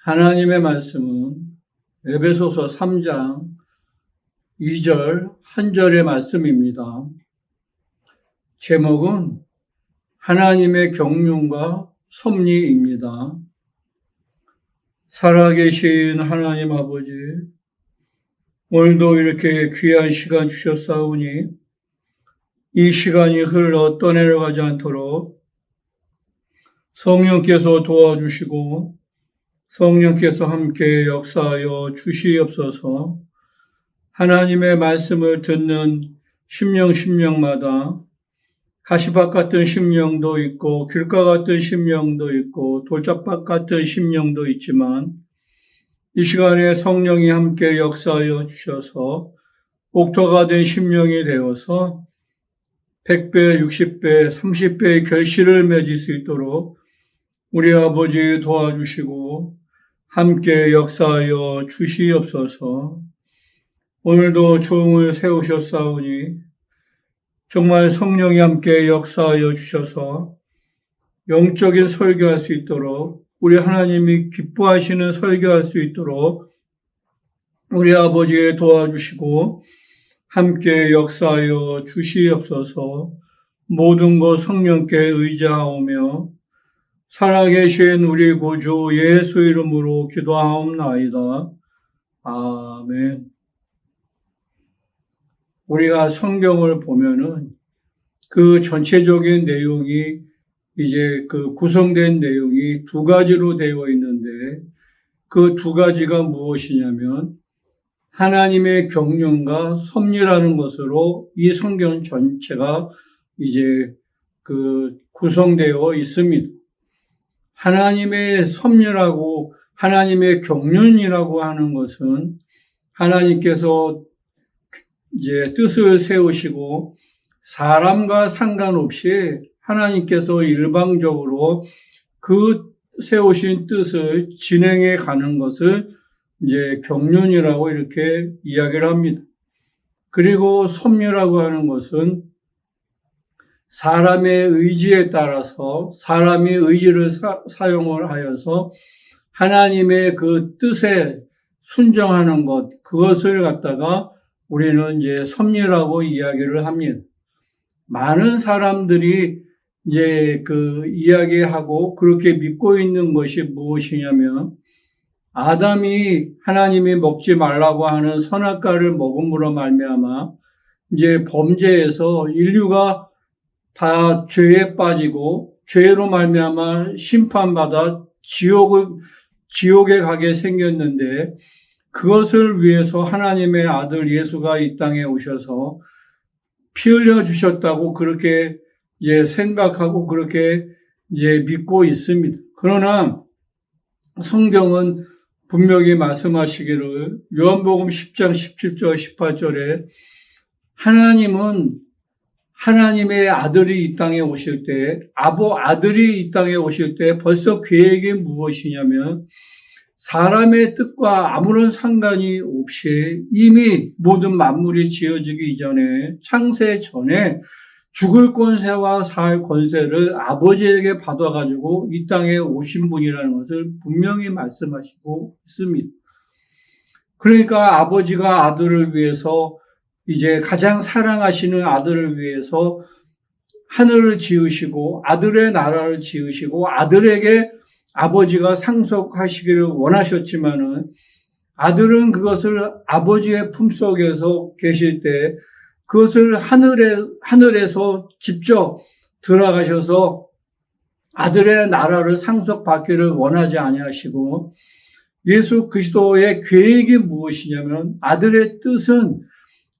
하나님의 말씀은 에베소서 3장 2절 한 절의 말씀입니다. 제목은 하나님의 경륜과 섭리입니다. 살아계신 하나님 아버지, 오늘도 이렇게 귀한 시간 주셨사오니 이 시간이 흘러 떠내려가지 않도록 성령께서 도와주시고 성령께서 함께 역사하여 주시옵소서. 하나님의 말씀을 듣는 심령마다 가시밭 같은 심령도 있고 길가 같은 심령도 있고 돌짝밭 같은 심령도 있지만 이 시간에 성령이 함께 역사하여 주셔서 옥토가 된 심령이 되어서 100배, 60배, 30배의 결실을 맺을 수 있도록 우리 아버지 도와주시고 함께 역사하여 주시옵소서. 오늘도 조응을 세우셨사오니 정말 성령이 함께 역사하여 주셔서 영적인 설교할 수 있도록 우리 하나님이 기뻐하시는 설교할 수 있도록 우리 아버지 도와주시고 함께 역사하여 주시옵소서. 모든 것 성령께 의지하오며 살아계신 우리 구주 예수 이름으로 기도하옵나이다. 아멘. 우리가 성경을 보면은 그 전체적인 내용이 이제 그 구성된 내용이 두 가지로 되어 있는데 그 두 가지가 무엇이냐면 하나님의 경륜과 섭리라는 것으로 이 성경 전체가 이제 그 구성되어 있습니다. 하나님의 섭리라고 하나님의 경륜이라고 하는 것은 하나님께서 이제 뜻을 세우시고 사람과 상관없이 하나님께서 일방적으로 그 세우신 뜻을 진행해 가는 것을 이제 경륜이라고 이렇게 이야기를 합니다. 그리고 섭리라고 하는 것은 사람의 의지에 따라서 사람이 의지를 사용을 하여서 하나님의 그 뜻에 순종하는 것, 그것을 갖다가 우리는 이제 섭리라고 이야기를 합니다. 많은 사람들이 이제 그 이야기하고 그렇게 믿고 있는 것이 무엇이냐면 아담이 하나님이 먹지 말라고 하는 선악과를 먹음으로 말미암아 이제 범죄에서 인류가 다 죄에 빠지고 죄로 말미암아 심판받아 지옥에 가게 생겼는데 그것을 위해서 하나님의 아들 예수가 이 땅에 오셔서 피 흘려 주셨다고 그렇게 이제 생각하고 그렇게 이제 믿고 있습니다. 그러나 성경은 분명히 말씀하시기를 요한복음 10장 17절 18절에 하나님은 하나님의 아들이 이 땅에 오실 때, 아들이 이 땅에 오실 때 벌써 계획이 무엇이냐면 사람의 뜻과 아무런 상관이 없이 이미 모든 만물이 지어지기 이전에 창세 전에 죽을 권세와 살 권세를 아버지에게 받아가지고 이 땅에 오신 분이라는 것을 분명히 말씀하시고 있습니다. 그러니까 아버지가 아들을 위해서 이제 가장 사랑하시는 아들을 위해서 하늘을 지으시고 아들의 나라를 지으시고 아들에게 아버지가 상속하시기를 원하셨지만은 아들은 그것을 아버지의 품속에서 계실 때 그것을 하늘에서 직접 들어가셔서 아들의 나라를 상속받기를 원하지 아니하시고 예수 그리스도의 계획이 무엇이냐면 아들의 뜻은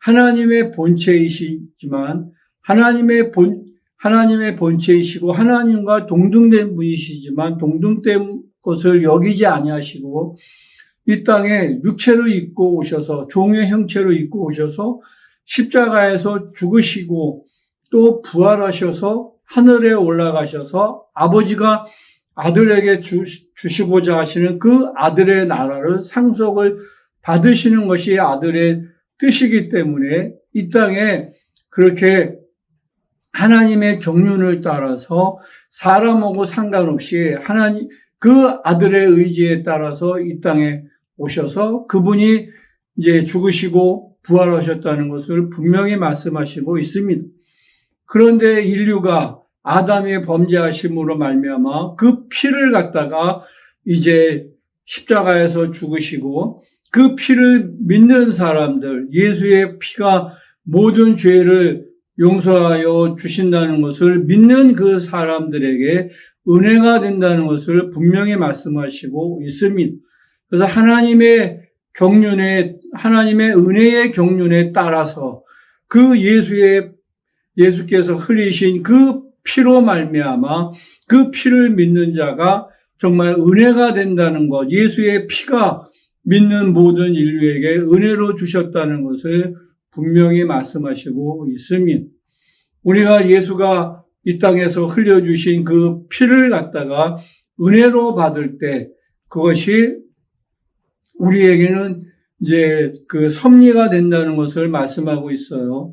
하나님의 본체이시지만 하나님의 본체이시고 하나님과 동등된 분이시지만 동등된 것을 여기지 아니하시고 이 땅에 육체로 입고 오셔서 종의 형체로 입고 오셔서 십자가에서 죽으시고 또 부활하셔서 하늘에 올라가셔서 아버지가 아들에게 주시고자 하시는 그 아들의 나라를 상속을 받으시는 것이 아들의 뜻이기 때문에 이 땅에 그렇게 하나님의 경륜을 따라서 사람하고 상관없이 그 아들의 의지에 따라서 이 땅에 오셔서 그분이 이제 죽으시고 부활하셨다는 것을 분명히 말씀하시고 있습니다. 그런데 인류가 아담의 범죄하심으로 말미암아 그 피를 갖다가 이제 십자가에서 죽으시고 그 피를 믿는 사람들, 예수의 피가 모든 죄를 용서하여 주신다는 것을 믿는 그 사람들에게 은혜가 된다는 것을 분명히 말씀하시고 있습니다. 그래서 하나님의 은혜의 경륜에 따라서 그 예수께서 흘리신 그 피로 말미암아 그 피를 믿는 자가 정말 은혜가 된다는 것, 예수의 피가 믿는 모든 인류에게 은혜로 주셨다는 것을 분명히 말씀하시고 있습니다. 우리가 예수가 이 땅에서 흘려주신 그 피를 갖다가 은혜로 받을 때 그것이 우리에게는 이제 그 섭리가 된다는 것을 말씀하고 있어요.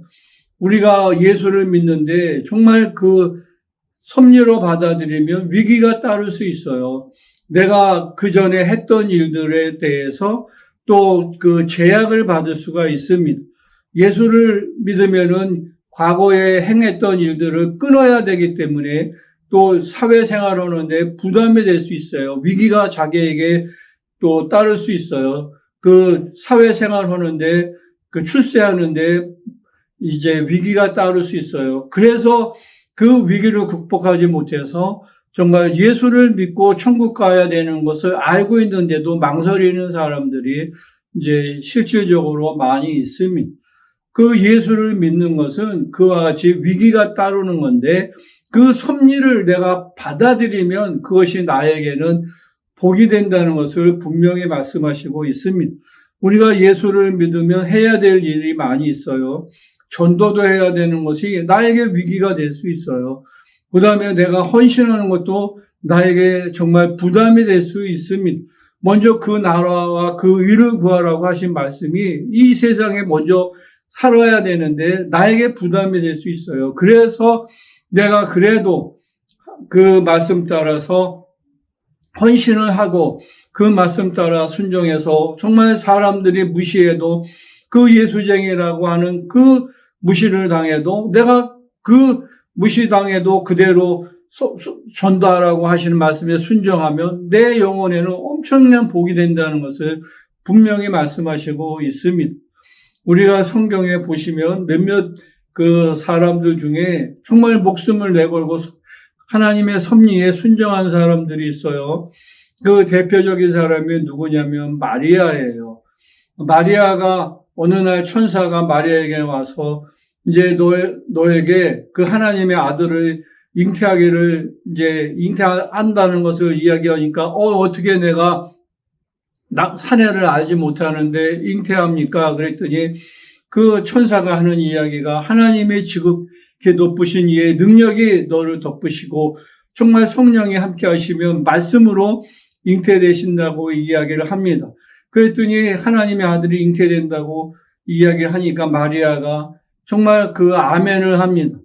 우리가 예수를 믿는데 정말 그 섭리로 받아들이면 위기가 따를 수 있어요. 내가 그 전에 했던 일들에 대해서 또 그 제약을 받을 수가 있습니다. 예수를 믿으면은 과거에 행했던 일들을 끊어야 되기 때문에 또 사회생활 하는데 부담이 될 수 있어요. 위기가 자기에게 또 따를 수 있어요. 그 사회생활 하는데 그 출세하는데 이제 위기가 따를 수 있어요. 그래서 그 위기를 극복하지 못해서 정말 예수를 믿고 천국 가야 되는 것을 알고 있는데도 망설이는 사람들이 이제 실질적으로 많이 있습니다. 그 예수를 믿는 것은 그와 같이 위기가 따르는 건데 그 섭리를 내가 받아들이면 그것이 나에게는 복이 된다는 것을 분명히 말씀하시고 있습니다. 우리가 예수를 믿으면 해야 될 일이 많이 있어요. 전도도 해야 되는 것이 나에게 위기가 될 수 있어요. 그 다음에 내가 헌신하는 것도 나에게 정말 부담이 될 수 있습니다. 먼저 그 나라와 그 의를 구하라고 하신 말씀이 이 세상에 먼저 살아야 되는데 나에게 부담이 될 수 있어요. 그래서 내가 그래도 그 말씀 따라서 헌신을 하고 그 말씀 따라 순종해서 정말 사람들이 무시해도 그 예수쟁이라고 하는 그 무시를 당해도 내가 그 무시당해도 그대로 전도하라고 하시는 말씀에 순종하면 내 영혼에는 엄청난 복이 된다는 것을 분명히 말씀하시고 있습니다. 우리가 성경에 보시면 몇몇 그 사람들 중에 정말 목숨을 내걸고 하나님의 섭리에 순종한 사람들이 있어요. 그 대표적인 사람이 누구냐면 마리아예요. 마리아가 어느 날 천사가 마리아에게 와서 이제 너에게 그 하나님의 아들을 잉태하기를 이제 잉태한다는 것을 이야기하니까 어떻게 내가 사내를 알지 못하는데 잉태합니까? 그랬더니 그 천사가 하는 이야기가 하나님의 지극히 높으신 이의 능력이 너를 덮으시고 정말 성령이 함께 하시면 말씀으로 잉태되신다고 이야기를 합니다. 그랬더니 하나님의 아들이 잉태된다고 이야기를 하니까 마리아가 정말 그 아멘을 합니다.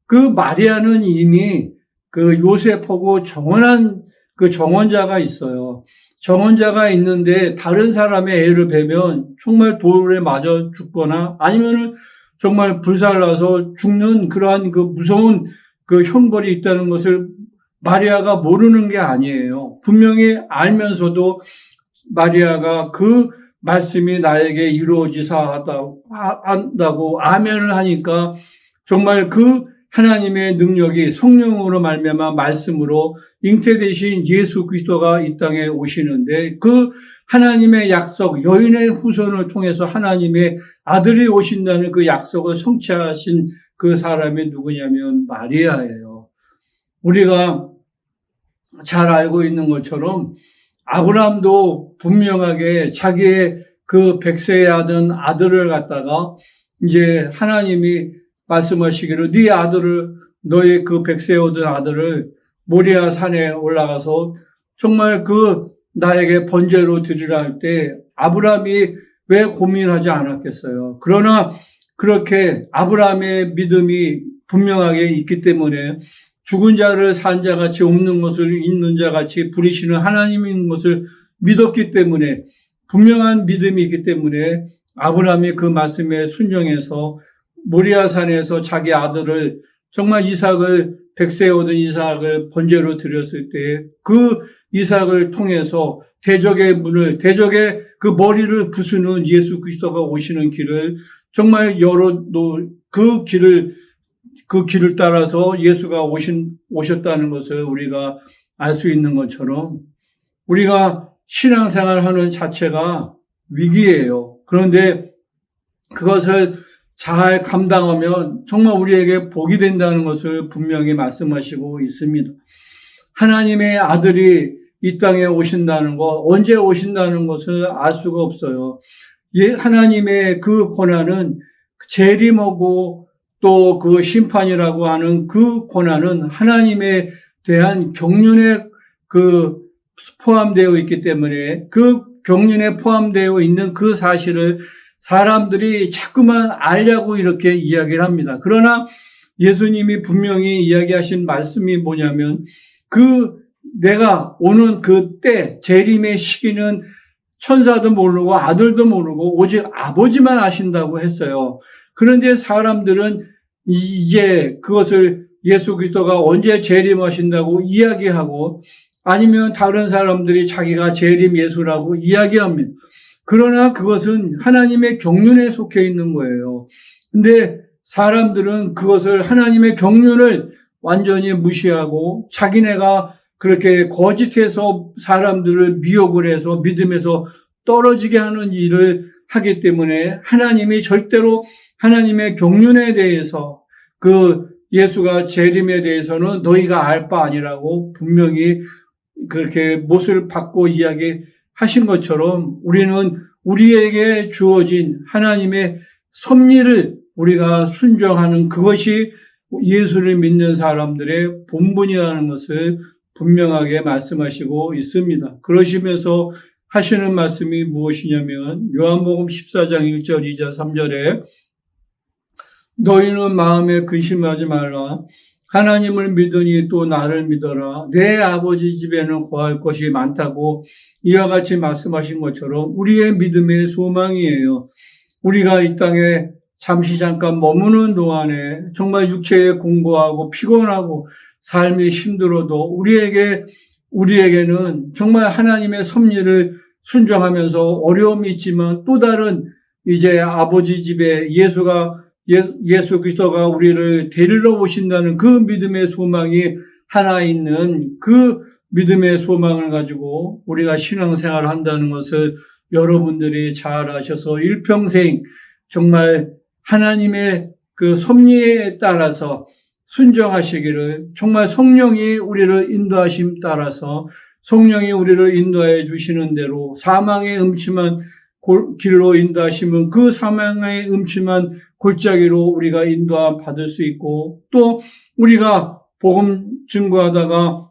그 마리아는 이미 그 요셉하고 정혼한 그 정혼자가 있어요. 정혼자가 있는데 다른 사람의 애를 뵈면 정말 돌에 맞아 죽거나 아니면은 정말 불살라서 죽는 그러한 그 무서운 그 형벌이 있다는 것을 마리아가 모르는 게 아니에요. 분명히 알면서도 마리아가 그 말씀이 나에게 이루어지사 한다고 아멘을 하니까 정말 그 하나님의 능력이 성령으로 말미암아 말씀으로 잉태되신 예수 그리스도가 이 땅에 오시는데 그 하나님의 약속, 여인의 후손을 통해서 하나님의 아들이 오신다는 그 약속을 성취하신 그 사람이 누구냐면 마리아예요. 우리가 잘 알고 있는 것처럼 아브라함도 분명하게 자기의 그 백세에 하던 아들을 갖다가 이제 하나님이 말씀하시기를 네 아들을 너의 그 백세에 얻은 아들을 모리아 산에 올라가서 정말 그 나에게 번제로 드리라 할 때 아브라함이 왜 고민하지 않았겠어요. 그러나 그렇게 아브라함의 믿음이 분명하게 있기 때문에 죽은 자를 산 자같이 없는 것을 있는 자같이 부리시는 하나님인 것을 믿었기 때문에 분명한 믿음이 있기 때문에 아브라함이 그 말씀에 순종해서 모리아산에서 자기 아들을 정말 이삭을 백세에 얻은 이삭을 번제로 드렸을 때 그 이삭을 통해서 대적의 그 머리를 부수는 예수 그리스도가 오시는 길을 정말 그 길을 따라서 예수가 오셨다는 것을 우리가 알 수 있는 것처럼 우리가 신앙생활 하는 자체가 위기예요. 그런데 그것을 잘 감당하면 정말 우리에게 복이 된다는 것을 분명히 말씀하시고 있습니다. 하나님의 아들이 이 땅에 오신다는 것, 언제 오신다는 것을 알 수가 없어요. 하나님의 그 고난은 재림하고 또 그 심판이라고 하는 그 고난은 하나님에 대한 경륜에 포함되어 있기 때문에 그 경륜에 포함되어 있는 그 사실을 사람들이 자꾸만 알려고 이렇게 이야기를 합니다. 그러나 예수님이 분명히 이야기하신 말씀이 뭐냐면 내가 오는 그 때 재림의 시기는 천사도 모르고 아들도 모르고 오직 아버지만 아신다고 했어요. 그런데 사람들은 이제 그것을 예수 그리스도가 언제 재림하신다고 이야기하고 아니면 다른 사람들이 자기가 재림 예수라고 이야기합니다. 그러나 그것은 하나님의 경륜에 속해 있는 거예요. 근데 사람들은 그것을 하나님의 경륜을 완전히 무시하고 자기네가 그렇게 거짓해서 사람들을 미혹을 해서 믿음에서 떨어지게 하는 일을 하기 때문에 하나님이 절대로 하나님의 경륜에 대해서 예수가 재림에 대해서는 너희가 알 바 아니라고 분명히 그렇게 못을 받고 이야기하신 것처럼 우리는 우리에게 주어진 하나님의 섭리를 우리가 순종하는 그것이 예수를 믿는 사람들의 본분이라는 것을 분명하게 말씀하시고 있습니다. 그러시면서 하시는 말씀이 무엇이냐면 요한복음 14장 1절, 2절, 3절에 너희는 마음에 근심하지 말라. 하나님을 믿으니 또 나를 믿어라. 내 아버지 집에는 거할 것이 많다고 이와 같이 말씀하신 것처럼 우리의 믿음의 소망이에요. 우리가 이 땅에 잠시 잠깐 머무는 동안에 정말 육체에 공고하고 피곤하고 삶이 힘들어도 우리에게는 정말 하나님의 섭리를 순종하면서 어려움이 있지만 또 다른 이제 아버지 집에 예수 그리스도가 우리를 데리러 오신다는 그 믿음의 소망이 하나 있는 그 믿음의 소망을 가지고 우리가 신앙생활을 한다는 것을 여러분들이 잘 아셔서 일평생 정말 하나님의 그 섭리에 따라서 순종하시기를 정말 성령이 우리를 인도하심 따라서 성령이 우리를 인도해 주시는 대로 사망의 음침한 길로 인도하시면 그 사망의 음침한 골짜기로 우리가 인도함 받을 수 있고 또 우리가 복음 증거하다가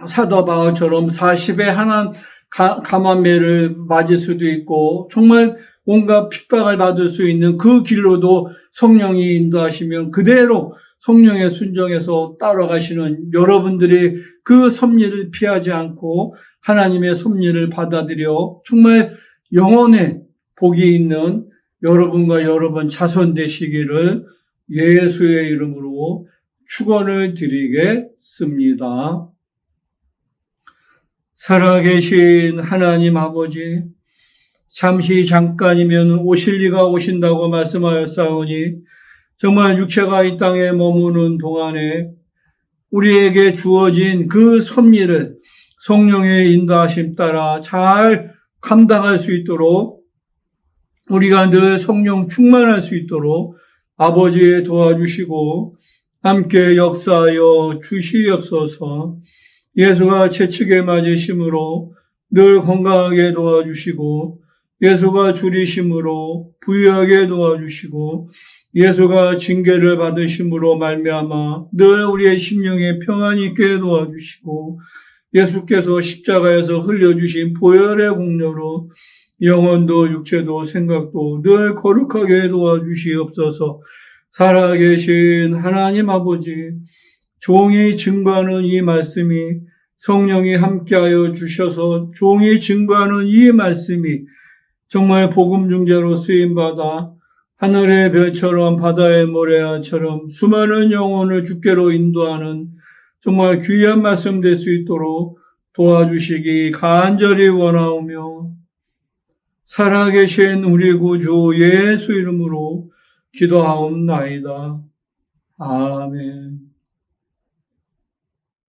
사도 바울처럼 40에 하나 가만매를 맞을 수도 있고 정말 온갖 핍박을 받을 수 있는 그 길로도 성령이 인도하시면 그대로 성령에 순종해서 따라가시는 여러분들이 그 섭리를 피하지 않고 하나님의 섭리를 받아들여 정말 영혼의 복이 있는 여러분과 여러분 자손 되시기를 예수의 이름으로 축원을 드리겠습니다. 살아계신 하나님 아버지, 잠시 잠깐이면 오실 이가 오신다고 말씀하였사오니 정말 육체가 이 땅에 머무는 동안에 우리에게 주어진 그 섭리를 성령의 인도하심 따라 잘 감당할 수 있도록 우리가 늘 성령 충만할 수 있도록 아버지 도와주시고 함께 역사하여 주시옵소서. 예수가 채찍에 맞으심으로 늘 건강하게 도와주시고 예수가 줄이심으로 부유하게 도와주시고 예수가 징계를 받으심으로 말미암아 늘 우리의 심령에 평안이 있게 도와주시고 예수께서 십자가에서 흘려주신 보혈의 공로로 영혼도 육체도 생각도 늘 거룩하게 도와주시옵소서. 살아계신 하나님 아버지, 종이 증거하는 이 말씀이 성령이 함께하여 주셔서 종이 증거하는 이 말씀이 정말 복음 중재로 쓰임받아 하늘의 별처럼 바다의 모래알처럼 수많은 영혼을 주께로 인도하는 정말 귀한 말씀 될 수 있도록 도와주시기 간절히 원하오며 살아계신 우리 구주 예수 이름으로 기도하옵나이다. 아멘.